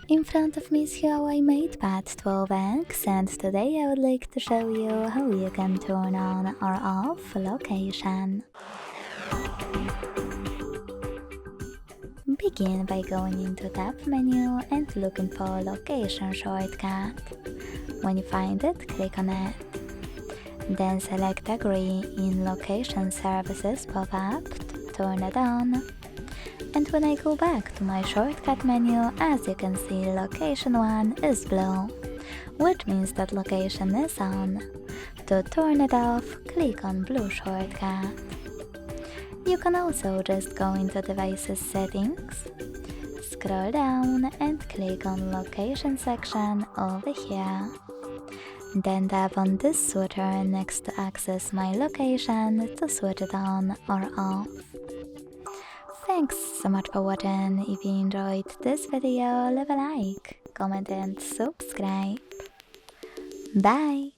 In front of me is HUAWEI MatePad 12X, and today I would like to show you how you can turn on or off location. Begin by going into Tab menu and looking for Location shortcut. When you find it, click on it. Then select Agree in Location Services pop-up to turn it on. And when I go back to my shortcut menu, as you can see, location 1 is blue, which means that location is on. To turn it off, click on blue shortcut. You can also just go into Devices Settings, scroll down and click on Location section over here. Then tap on this switcher next to access my location to switch it on or off. Thanks so much for watching. If you enjoyed this video, leave a like, comment and subscribe. Bye!